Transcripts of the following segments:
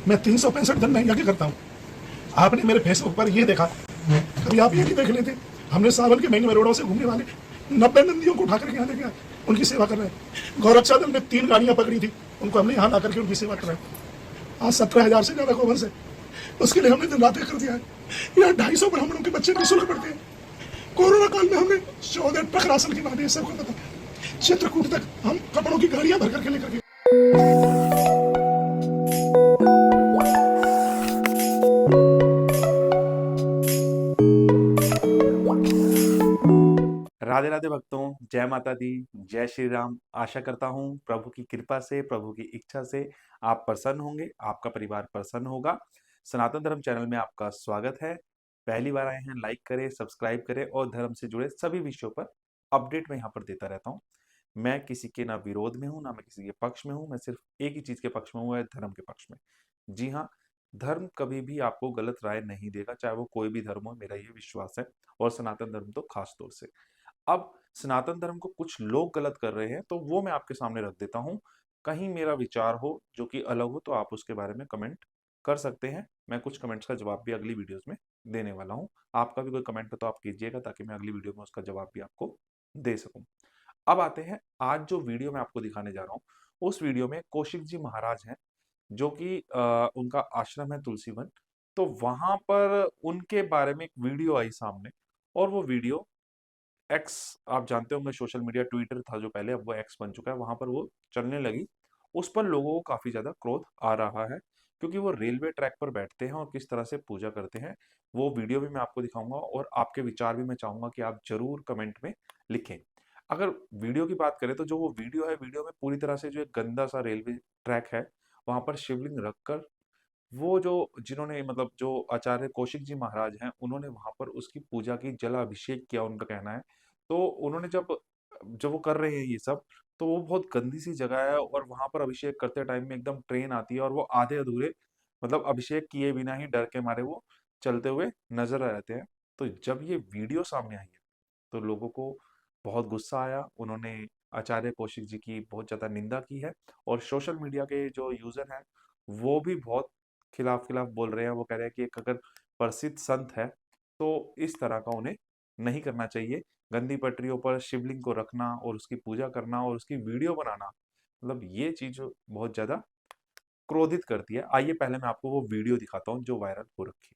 मैं 365 दिन मैं यज्ञ करता हूँ। आपने मेरे फेसबुक पर ये देखा, कभी आप ये भी देख लेते, हमने सावन के महीने में रोडों से घूमने वाले 90 नंदियों को उठा करके यहाँ लेके आए, उनकी सेवा कर रहे हैं। गौरक्षा दल ने 3 गाड़ियां पकड़ी थी, उनको हमने यहाँ ला करके उनकी सेवा कर रहे हैं। आज 17,000 से ज्यादा गोवंश है, उसके लिए हमने दिन रात कर दिया है। यहाँ 250 ब्राह्मणों के बच्चे निःशुल्क पढ़ते हैं। कोरोना काल में हमने 14 ट्रक राशन की बात है, सबको पता। चित्रकूट तक हम कपड़ों की गाड़ियां भर करके लेकर गए। राधे राधे भक्तों, जय माता दी, जय श्री राम। आशा करता हूँ प्रभु की कृपा से, प्रभु की इच्छा से आप प्रसन्न होंगे, आपका परिवार प्रसन्न होगा। सनातन धर्म चैनल में आपका स्वागत है। पहली बार आए हैं, लाइक करें, सब्सक्राइब करें और धर्म से जुड़े सभी विषयों पर अपडेट मैं यहाँ पर देता रहता हूँ। मैं किसी के ना विरोध में हूँ, ना मैं किसी के पक्ष में हूँ। मैं सिर्फ एक ही चीज के पक्ष में हूँ, है धर्म के पक्ष में। जी हाँ, धर्म कभी भी आपको गलत राय नहीं देगा, चाहे वो कोई भी धर्म हो, मेरा ये विश्वास है। और सनातन धर्म तो खास तौर से। अब सनातन धर्म को कुछ लोग गलत कर रहे हैं, तो वो मैं आपके सामने रख देता हूँ। कहीं मेरा विचार हो जो कि अलग हो, तो आप उसके बारे में कमेंट कर सकते हैं। मैं कुछ कमेंट्स का जवाब भी अगली वीडियोस में देने वाला हूँ। आपका भी कोई कमेंट हो तो आप कीजिएगा, ताकि मैं अगली वीडियो में उसका जवाब भी आपको दे सकूं। अब आते हैं, आज जो वीडियो मैं आपको दिखाने जा रहा हूँ, उस वीडियो में कौशिक जी महाराज हैं, जो कि उनका आश्रम है तुलसीवन। तो वहां पर उनके बारे में एक वीडियो आई सामने, और वो वीडियो एक्स, आप जानते होंगे सोशल मीडिया, ट्विटर था जो पहले, अब वो एक्स बन चुका है, वहां पर वो चलने लगी। उस पर लोगों को काफी ज्यादा क्रोध आ रहा है, क्योंकि वो रेलवे ट्रैक पर बैठते हैं और किस तरह से पूजा करते हैं। वो वीडियो भी मैं आपको दिखाऊंगा, और आपके विचार भी मैं चाहूंगा कि आप जरूर कमेंट में लिखें। अगर वीडियो की बात करें, तो जो वो वीडियो है, वीडियो में पूरी तरह से जो एक गंदा सा रेलवे ट्रैक है, वहां पर शिवलिंग रखकर वो जो जिन्होंने, मतलब जो आचार्य कौशिक जी महाराज हैं, उन्होंने वहां पर उसकी पूजा की, जल अभिषेक किया, उनका कहना है। तो उन्होंने जब जब वो कर रहे हैं ये सब, तो वो बहुत गंदी सी जगह है, और वहां पर अभिषेक करते टाइम में एकदम ट्रेन आती है, और वो आधे अधूरे, मतलब अभिषेक किए बिना ही डर के मारे वो चलते हुए नजर आ रहते हैं। तो जब ये वीडियो सामने आई है, तो लोगों को बहुत गुस्सा आया। उन्होंने आचार्य कौशिक जी की बहुत ज्यादा निंदा की है, और सोशल मीडिया के जो यूजर हैं, वो भी बहुत खिलाफ खिलाफ बोल रहे हैं। वो कह रहे हैं कि एक अगर प्रसिद्ध संत है, तो इस तरह का उन्हें नहीं करना चाहिए। गंदी पटरियों पर शिवलिंग को रखना और उसकी पूजा करना और उसकी वीडियो बनाना, मतलब ये चीज बहुत ज्यादा क्रोधित करती है। आइए पहले मैं आपको वो वीडियो दिखाता हूँ जो वायरल हो रखी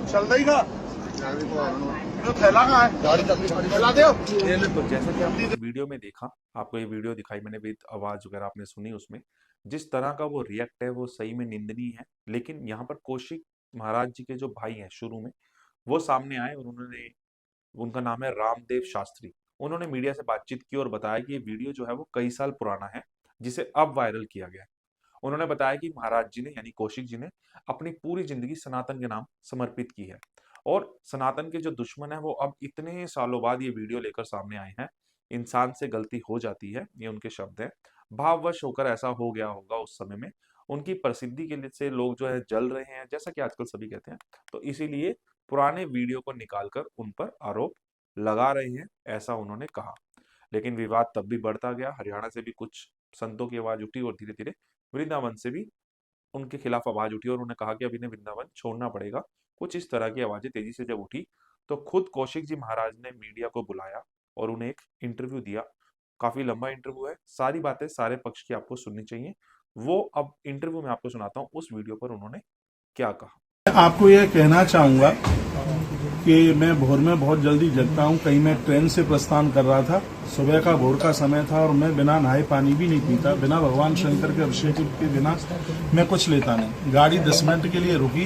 चल देगा तो थैला कहाँ है, गाड़ी थैला दो। तो जैसा कि आपने वीडियो में देखा, आपको ये वीडियो दिखाई मैंने भी, आवाज वगैरह आपने सुनी, उसमें जिस तरह का वो रिएक्ट है, वो सही में निंदनीय है। लेकिन यहाँ पर कौशिक महाराज जी के जो भाई हैं शुरू में, वो सामने आए, और उन्होंने, उनका नाम है रामदेव शास्त्री। उन्होंने मीडिया से बातचीत की और बताया कि ये वीडियो जो है वो कई साल पुराना है, जिसे अब वायरल किया गया है। उन्होंने बताया कि महाराज जी ने, यानी कौशिक जी ने, अपनी पूरी जिंदगी सनातन के नाम समर्पित की है, और सनातन के जो दुश्मन है, वो अब इतने सालों बाद ये वीडियो लेकर सामने आए हैं। इंसान से गलती हो जाती है, ये उनके शब्द हैं। भाववश होकर ऐसा हो गया होगा उस समय में। उनकी प्रसिद्धि के लिए से लोग जो है जल रहे हैं, जैसा कि आजकल सभी कहते हैं। तो इसीलिए पुराने वीडियो को निकालकर उन पर आरोप लगा रहे हैं, ऐसा उन्होंने कहा। लेकिन विवाद तब भी बढ़ता गया। हरियाणा से भी कुछ संतों की आवाज उठी, और धीरे धीरे वृंदावन से भी उनके खिलाफ आवाज उठी, और उन्होंने कहा कि अब इन्हें वृंदावन छोड़ना पड़ेगा। कुछ इस तरह की आवाजें तेजी से जब उठी, तो खुद कौशिक जी महाराज ने मीडिया को बुलाया और उन्हें एक इंटरव्यू दिया। काफी लंबा इंटरव्यू है, सारी बातें सारे पक्ष की आपको सुननी चाहिए। वो अब इंटरव्यू में आपको सुनाता हूँ, उस वीडियो पर उन्होंने क्या कहा। आपको यह कहना चाहूंगा कि मैं भोर में बहुत जल्दी जगता हूँ। कहीं मैं ट्रेन से प्रस्थान कर रहा था, सुबह का भोर का समय था, और मैं बिना नहाए पानी भी नहीं पीता, बिना भगवान शंकर के अभिषेक के बिना मैं कुछ लेता नहीं। गाड़ी 10 मिनट के लिए रुकी,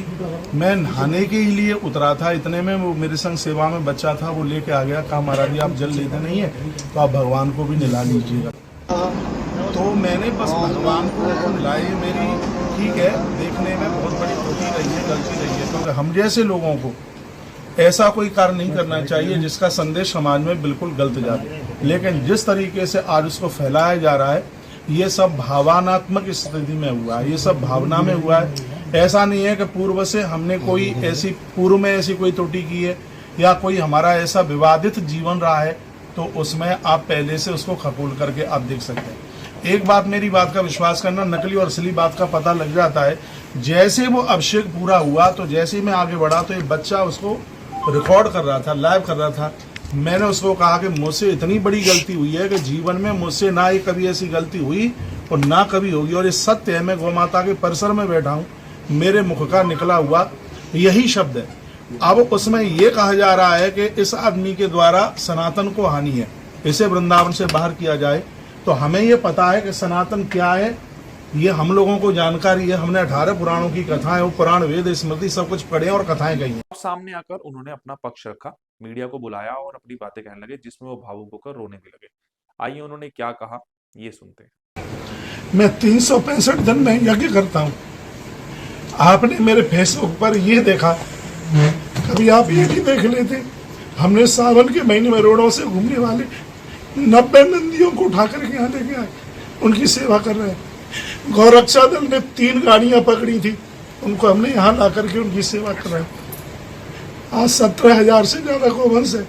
मैं नहाने के ही लिए उतरा था, इतने में वो मेरे संग सेवा में बच्चा था, वो लेके आ गया, कहा महाराज जी आप जल लेते नहीं है तो आप भगवान को भी नहला लीजिएगा। तो मैंने बस भगवान को नहलाई। मेरी ठीक है, देखने में बहुत बड़ी त्रुटि रही है, गलती रही है, क्योंकि हम जैसे लोगों को ऐसा कोई कार्य नहीं करना चाहिए जिसका संदेश समाज में बिल्कुल गलत जाए। लेकिन जिस तरीके से आज उसको फैलाया जा रहा है, ये सब भावनात्मक स्थिति में हुआ है, ये सब भावना में हुआ है। ऐसा नहीं है कि पूर्व से हमने पूर्व में ऐसी कोई त्रुटि की है या कोई हमारा ऐसा विवादित जीवन रहा है, तो उसमें आप पहले से उसको खकोल करके आप देख सकते हैं। एक बात, मेरी बात का विश्वास करना, नकली और असली बात का पता लग जाता है। जैसे वो अभिषेक पूरा हुआ तो जैसे ही मैं आगे बढ़ा तो एक बच्चा उसको रिकॉर्ड कर रहा था, लाइव कर रहा था। मैंने उसको कहा कि मुझसे इतनी बड़ी गलती हुई है कि जीवन में मुझसे ना ही कभी ऐसी गलती हुई और ना कभी होगी, और ये सत्य है। मैं गौ माता के परिसर में बैठा हूँ, मेरे मुख का निकला हुआ यही शब्द है। अब उसमें ये कहा जा रहा है कि इस आदमी के द्वारा सनातन को हानि है, इसे वृंदावन से बाहर किया जाए। तो हमें ये पता है कि सनातन क्या है, ये हम लोगों को जानकारी है। हमने 18 पुराणों की कथाएं, वो पुराण, वेद, स्मृति सब कुछ पढ़े और कथाएं कही हैं। सामने आकर उन्होंने अपना पक्ष रखा, मीडिया को बुलाया और अपनी बातें कहने लगे, जिसमें वो भावुक होकर रोने भी लगे। आइए उन्होंने क्या कहा, ये सुनते हैं। मैं 365 दिन में यज्ञ करता हूँ। आपने मेरे फेसबुक पर ये देखा, कभी आप ये नहीं देख लेते। हमने सावन के महीने में रोडों से घूमने वाले 90 नंदियों को उठा करके यहाँ लेके आए, उनकी सेवा कर रहे हैं। गौरक्षा दल ने 3 गाड़ियां पकड़ी थी, उनको हमने यहाँ ला करके उनकी सेवा कर रहे हैं। आज 17,000 से ज्यादा गोवंश है,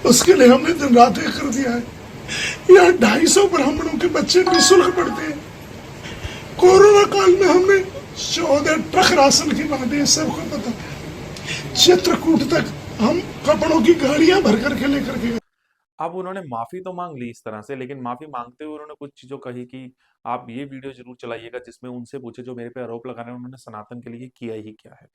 उसके लिए हमने दिन रात एक कर दिया है। यहाँ 250 ब्राह्मणों के बच्चे निःशुल्क पढ़ते हैं। कोरोना काल में हमने 14 ट्रक राशन की बांटे, सबको पता है। चित्रकूट तक हम कपड़ों की गाड़ियां भर करके लेकर के। अब उन्होंने माफी तो मांग ली इस तरह से, लेकिन माफी मांगते हुए उन्होंने कुछ चीजों कही कि आप ये वीडियो जरूर चलाइएगा जिसमें उनसे पूछे जो मेरे पे आरोप लगा रहे हैं उन्होंने सनातन के लिए किया ही क्या है।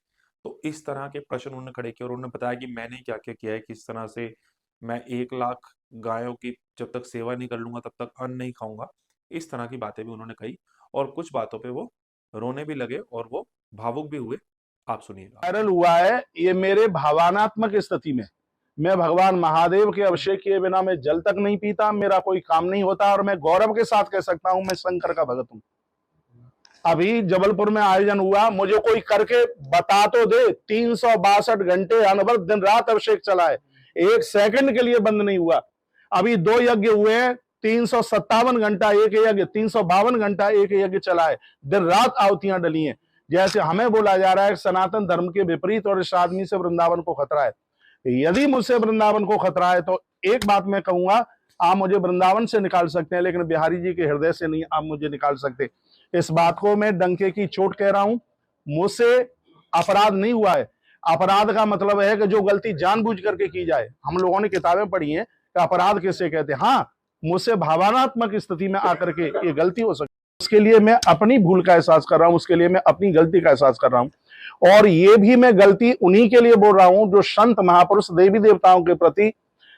तो इस तरह के प्रश्न उन्होंने खड़े किए और उन्होंने बताया कि मैंने क्या क्या किया है, किस तरह से मैं 1 लाख गायों की जब तक सेवा नहीं कर लूंगा तब तक अन्न नहीं खाऊंगा। इस तरह की बातें भी उन्होंने कही और कुछ बातों पे वो रोने भी लगे और वो भावुक भी हुए। आप सुनिएगा। वायरल हुआ है ये मेरे भावनात्मक स्थिति में। मैं भगवान महादेव के अभिषेक किए बिना मैं जल तक नहीं पीता, मेरा कोई काम नहीं होता, और मैं गौरव के साथ कह सकता हूं मैं शंकर का भगत हूं। अभी जबलपुर में आयोजन हुआ, मुझे कोई करके बता तो दे। 362 घंटे अनवरत दिन रात अभिषेक चला है, 1 सेकंड के लिए बंद नहीं हुआ। अभी 2 यज्ञ हुए हैं, 357 घंटा एक यज्ञ, 352 घंटा एक यज्ञ चला है, दिन रात आहुतियां डली हैं। जैसे हमें बोला जा रहा है सनातन धर्म के विपरीत और इस आदमी से वृंदावन को खतरा है। यदि मुझसे वृंदावन को खतरा है तो एक बात मैं कहूंगा, आप मुझे वृंदावन से निकाल सकते हैं, लेकिन बिहारी जी के हृदय से नहीं आप मुझे निकाल सकते। इस बात को मैं डंके की चोट कह रहा हूं। मुझसे अपराध नहीं हुआ है। अपराध का मतलब है कि जो गलती जानबूझ करके की जाए। हम लोगों ने किताबें पढ़ी हैं कि अपराध किसे कहते हैं। हाँ, मुझसे भावनात्मक स्थिति में आकर के ये गलती हो सकती है, उसके लिए मैं अपनी भूल का एहसास कर रहा हूं, उसके लिए मैं अपनी गलती का एहसास कर रहा हूं। और ये भी मैं गलती उन्हीं के लिए बोल रहा हूं जो संत महापुरुष देवी देवताओं के प्रति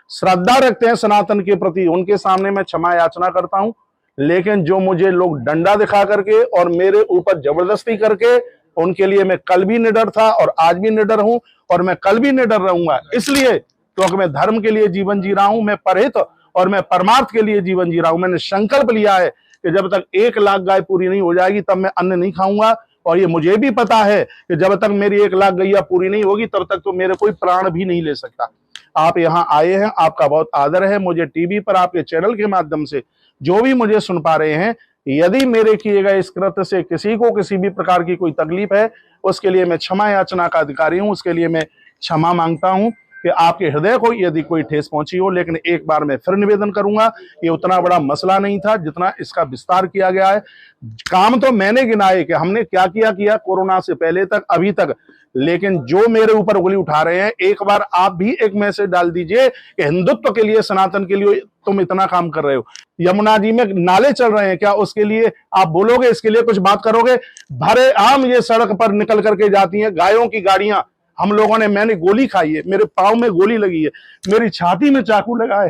श्रद्धा रखते हैं, सनातन के प्रति। उनके सामने मैं क्षमा याचना करता हूं। लेकिन जो मुझे लोग डंडा दिखा करके और मेरे ऊपर जबरदस्ती करके, उनके लिए मैं कल भी निडर था और आज भी निडर हूं और मैं कल भी निडर रहूंगा। इसलिए क्योंकि मैं धर्म के लिए जीवन जी रहा हूं, मैं परहित और मैं परमार्थ के लिए जीवन जी रहा हूं। मैंने संकल्प लिया है कि जब तक 1 लाख गाय पूरी नहीं हो जाएगी तब मैं अन्न नहीं खाऊंगा। और ये मुझे भी पता है कि जब तक मेरी 1 लाख गैया पूरी नहीं होगी तब तक तो मेरे कोई प्राण भी नहीं ले सकता। आप यहाँ आए हैं, आपका बहुत आदर है। मुझे टीवी पर आपके चैनल के माध्यम से जो भी मुझे सुन पा रहे हैं, यदि मेरे किए गए इस कृत्य से किसी को किसी भी प्रकार की कोई तकलीफ है, उसके लिए मैं क्षमा याचना का अधिकारी हूं। उसके लिए मैं क्षमा मांगता हूं कि आपके हृदय को यदि कोई ठेस पहुंची हो। लेकिन एक बार मैं फिर निवेदन करूंगा, ये उतना बड़ा मसला नहीं था जितना इसका विस्तार किया गया है। काम तो मैंने गिनाए कि हमने क्या किया कोरोना से पहले तक, अभी तक। लेकिन जो मेरे ऊपर उंगली उठा रहे हैं, एक बार आप भी एक मैसेज डाल दीजिए कि हिंदुत्व के लिए, सनातन के लिए तुम इतना काम कर रहे हो। यमुना जी में नाले चल रहे हैं, क्या उसके लिए आप बोलोगे, इसके लिए कुछ बात करोगे? भरे आम ये सड़क पर निकल करके जाती हैं गायों की गाड़ियां। हम लोगों ने, मैंने गोली खाई है, मेरे पांव में गोली लगी है, मेरी छाती में चाकू लगा है।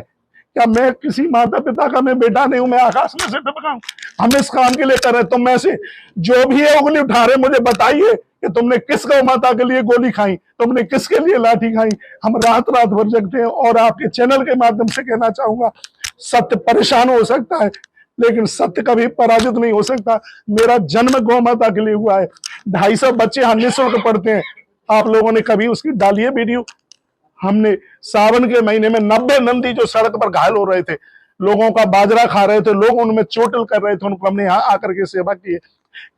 क्या मैं किसी माता पिता का मैं बेटा नहीं हूं? मैं आकाश में से टपका हूं? हम इस काम के लिए कर रहे। तुम में से जो भी है उंगली उठा रहे, मुझे बताइए कि तुमने किस गौ माता के लिए गोली खाई, तुमने किसके लिए लाठी खाई। हम रात रात भर जगते हैं। और आपके चैनल के माध्यम से कहना चाहूंगा, सत्य परेशान हो सकता है लेकिन सत्य कभी पराजित नहीं हो सकता। मेरा जन्म गौ माता के लिए हुआ है। 250 बच्चे यहाँ निःशुल्क पढ़ते हैं। आप लोगों ने कभी उसकी डाली है वीडियो? हमने सावन के महीने में 90 नंदी जो सड़क पर घायल हो रहे थे, लोगों का बाजरा खा रहे थे, लोग उनमें चोटिल कर रहे थे, उनको हमने यहाँ आकर के सेवा की है।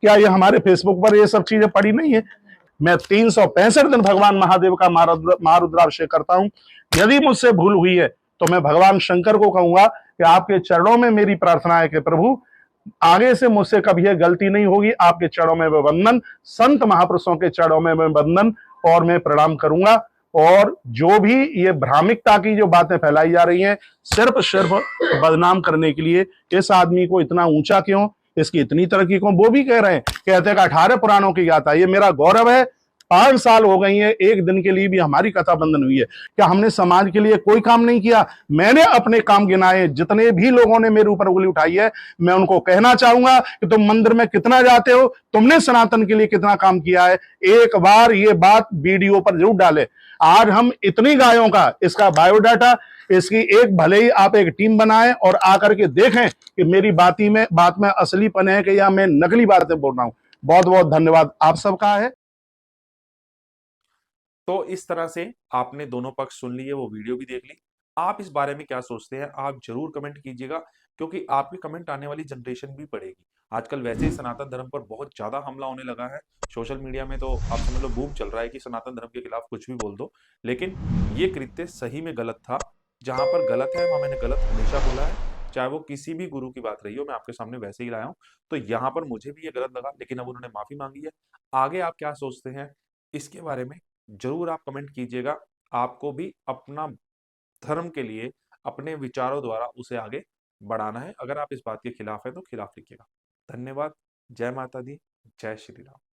क्या ये हमारे फेसबुक पर ये सब चीजें पड़ी नहीं है? मैं 365 दिन भगवान महादेव का महारुद्राभिषेक करता हूं। यदि मुझसे भूल हुई है तो मैं भगवान शंकर को कहूंगा कि आपके चरणों में मेरी प्रार्थना है कि प्रभु आगे से मुझसे कभी यह गलती नहीं होगी। आपके चरणों में मैं वंदन, संत महापुरुषों के चरणों में मैं वंदन और मैं प्रणाम करूंगा। और जो भी ये भ्रामिकता की जो बातें फैलाई जा रही हैं सिर्फ बदनाम करने के लिए, इस आदमी को इतना ऊंचा क्यों, इसकी इतनी तरक्की क्यों, वो भी कह रहे हैं, कहते हैं कि 18 पुराणों की गाथा। ये मेरा गौरव है। 5 साल हो गई है, एक दिन के लिए भी हमारी कथा बंधन हुई है। क्या हमने समाज के लिए कोई काम नहीं किया? मैंने अपने काम गिनाए। जितने भी लोगों ने मेरे ऊपर उंगली उठाई है, मैं उनको कहना चाहूंगा कि तुम मंदिर में कितना जाते हो, तुमने सनातन के लिए कितना काम किया है, एक बार ये बात वीडियो पर जरूर डाले। आज हम इतनी गायों का इसका बायोडाटा, इसकी एक भले ही आप एक टीम बनाएं और आकर के देखें कि मेरी बात में असलीपन है कि या मैं नकली बातें बोल रहा हूं। बहुत बहुत धन्यवाद आप सबका है। तो इस तरह से आपने दोनों पक्ष सुन लिए, वो वीडियो भी देख ली। आप इस बारे में क्या सोचते हैं, आप जरूर कमेंट कीजिएगा, क्योंकि आपके कमेंट आने वाली जनरेशन भी पढ़ेगी। आजकल वैसे ही सनातन धर्म पर बहुत ज्यादा हमला होने लगा है। सोशल मीडिया में तो आप समझ लो बूम चल रहा है कि सनातन धर्म के खिलाफ कुछ भी बोल दो। लेकिन ये कृत्य सही में गलत था। जहां पर गलत है वहां मैंने गलत हमेशा बोला है, चाहे वो किसी भी गुरु की बात रही हो, मैं आपके सामने वैसे ही लाया हूं। तो यहाँ पर मुझे भी ये गलत लगा, लेकिन अब उन्होंने माफी मांगी है। आगे आप क्या सोचते हैं इसके बारे में जरूर आप कमेंट कीजिएगा। आपको भी अपना धर्म के लिए अपने विचारों द्वारा उसे आगे बढ़ाना है। अगर आप इस बात के खिलाफ है तो खिलाफ लिखिएगा। धन्यवाद। जय माता दी, जय श्री राम।